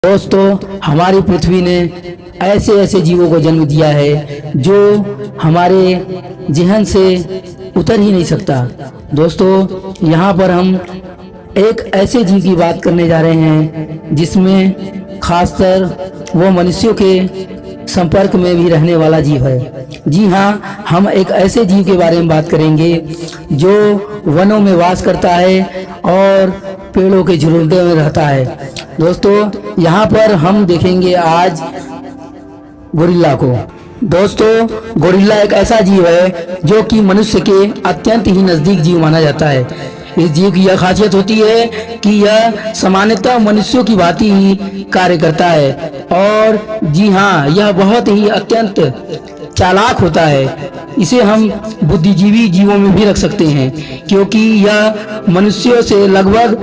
दोस्तों, हमारी पृथ्वी ने ऐसे ऐसे जीवों को जन्म दिया है जो हमारे जहन से उतर ही नहीं सकता। दोस्तों, यहाँ पर हम एक ऐसे जीव की बात करने जा रहे हैं जिसमें खासकर वो मनुष्यों के संपर्क में भी रहने वाला जीव है। जी हाँ, हम एक ऐसे जीव के बारे में बात करेंगे जो वनों में वास करता है और पेड़ों के झुंडों में रहता है। दोस्तों, यहाँ पर हम देखेंगे आज गोरिल्ला को। दोस्तों, गोरिल्ला एक ऐसा जीव है जो कि मनुष्य के अत्यंत ही नज़दीक जीव माना जाता है। इस जीव की यह खासियत होती है कि यह सामान्यतः मनुष्यों की भांति ही कार्य करता है और जी हाँ, यह बहुत ही अत्यंत चालाक होता है। इसे हम बुद्धिजीवी जीवों में भी रख सकते हैं क्योंकि यह मनुष्यों से लगभग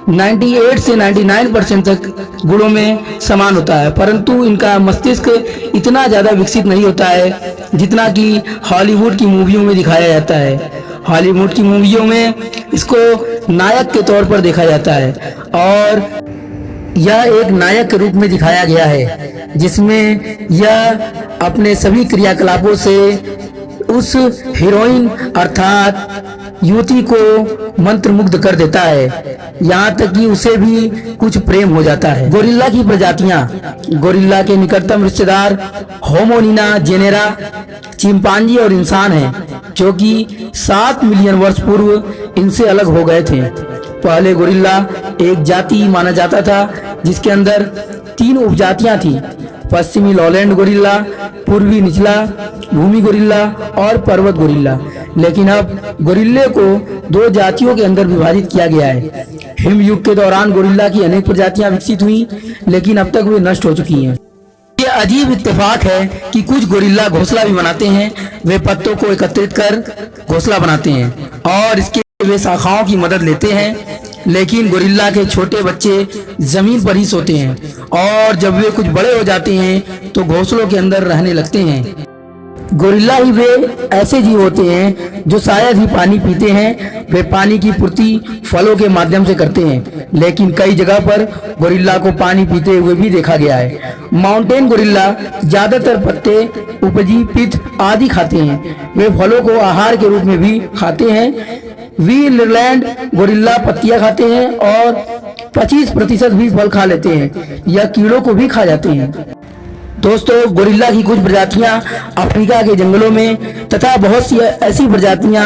98 से 99% तक गुणों में समान होता है, परंतु इनका मस्तिष्क इतना ज़्यादा विकसित नहीं होता है जितना कि हॉलीवुड की मूवियों में दिखाया जाता है। हॉलीवुड की मूवियों में इसको नायक के तौर पर देखा जाता है और यह एक नायक के रूप में दिखाया गया है जिसमें यह अपने सभी क्रियाकलापों से उस हीरोइन अर्थात युवती को मंत्रमुग्ध कर देता है, यहाँ तक कि उसे भी कुछ प्रेम हो जाता है। गोरिल्ला की प्रजातियां। गोरिल्ला के निकटतम रिश्तेदार होमोनिना जेनेरा, चिंपांजी और इंसान हैं जो कि 7 मिलियन वर्ष पूर्व इनसे अलग हो गए थे। पहले गोरिल्ला एक जाति माना जाता था जिसके अंदर 3 उपजातियां थी: पश्चिमी लॉलैंड गोरिल्ला, पूर्वी निचला भूमि गोरिल्ला और पर्वत गोरिल्ला। लेकिन अब गोरिल्ले को 2 जातियों के अंदर विभाजित किया गया है। हिमयुग के दौरान गोरिल्ला की अनेक प्रजातियां विकसित हुई, लेकिन अब तक वे नष्ट हो चुकी हैं। ये अजीब इत्तेफाक है कि कुछ गोरिल्ला घोंसला भी बनाते हैं। वे पत्तों को एकत्रित कर घोंसला बनाते हैं और इसके वे शाखाओं की मदद लेते हैं, लेकिन गोरिल्ला के छोटे बच्चे जमीन पर ही सोते हैं और जब वे कुछ बड़े हो जाते हैं तो घोंसलों के अंदर रहने लगते हैं। गोरिल्ला ही वे ऐसे जीव होते हैं जो शायद ही पानी पीते हैं। वे पानी की पूर्ति फलों के माध्यम से करते हैं, लेकिन कई जगह पर गोरिल्ला को पानी पीते हुए भी देखा गया है। माउंटेन गोरिल्ला ज्यादातर पत्ते, उपजी, पित्त आदि खाते हैं। वे फलों को आहार के रूप में भी खाते हैं। वीलैंड गोरिल्ला पत्तियां खाते हैं और 25% भी फल खा लेते हैं या कीड़ों को भी खा जाते हैं। दोस्तों, गोरिल्ला की कुछ प्रजातियां अफ्रीका के जंगलों में तथा बहुत सी ऐसी प्रजातियां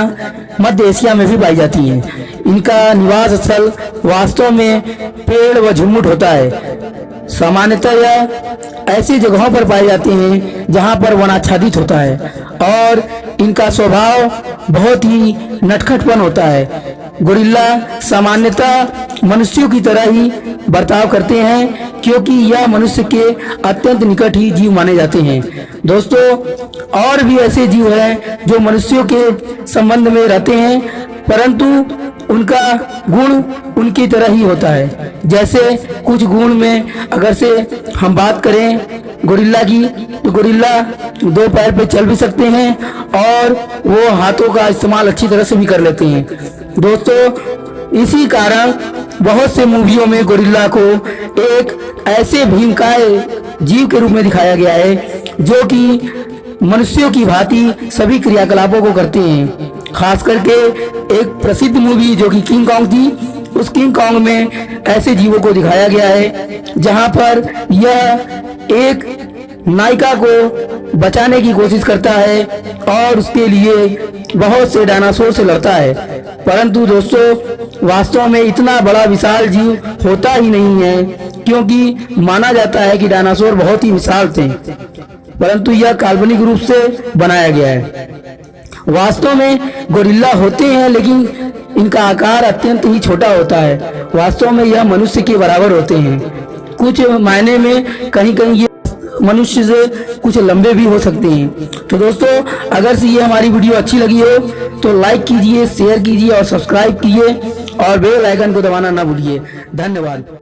मध्य एशिया में भी पाई जाती हैं। इनका निवास स्थल वास्तव में पेड़ व झुरमुट होता है। सामान्यतः यह ऐसी जगहों पर पाए जाते हैं जहां पर वनाच्छादित होता है और इनका स्वभाव बहुत ही नटखटपन होता है। गोरिल्ला सामान्यतः मनुष्यों की तरह ही बर्ताव करते हैं क्योंकि यह मनुष्य के अत्यंत निकट ही जीव माने जाते हैं। दोस्तों, और भी ऐसे जीव हैं जो मनुष्यों के संबंध में रहते हैं, परंतु उनका गुण उनकी तरह ही होता है। जैसे कुछ गुण में अगर से हम बात करें गोरिल्ला की, तो गोरिल्ला 2 पैर पे चल भी सकते हैं और वो हाथों का इस्तेमाल अच्छी तरह से भी कर लेते हैं। दोस्तों, इसी कारण बहुत से मूवियों में गोरिल्ला को एक ऐसे भीमकाय जीव के रूप में दिखाया गया है जो कि मनुष्यों की भांति सभी क्रियाकलापों को करते हैं। खास करके एक प्रसिद्ध मूवी जो कि किंग कॉन्ग थी, उस किंग कॉन्ग में ऐसे जीवों को दिखाया गया है जहां पर यह एक नायिका को बचाने की कोशिश करता है और उसके लिए बहुत से डायनासोर से लड़ता है। परंतु दोस्तों, वास्तव में इतना बड़ा विशाल जीव होता ही नहीं है क्योंकि माना जाता है कि डायनासोर बहुत ही विशाल थे, परंतु यह काल्पनिक रूप से बनाया गया है। वास्तव में गोरिल्ला होते हैं लेकिन इनका आकार अत्यंत ही छोटा होता है। वास्तव में यह मनुष्य के बराबर होते हैं। कुछ मायने में कहीं कहीं ये मनुष्य से कुछ लंबे भी हो सकते हैं। तो दोस्तों, अगर से ये हमारी वीडियो अच्छी लगी हो तो लाइक कीजिए, शेयर कीजिए और सब्सक्राइब कीजिए और बेल आइकन को दबाना ना भूलिए। धन्यवाद।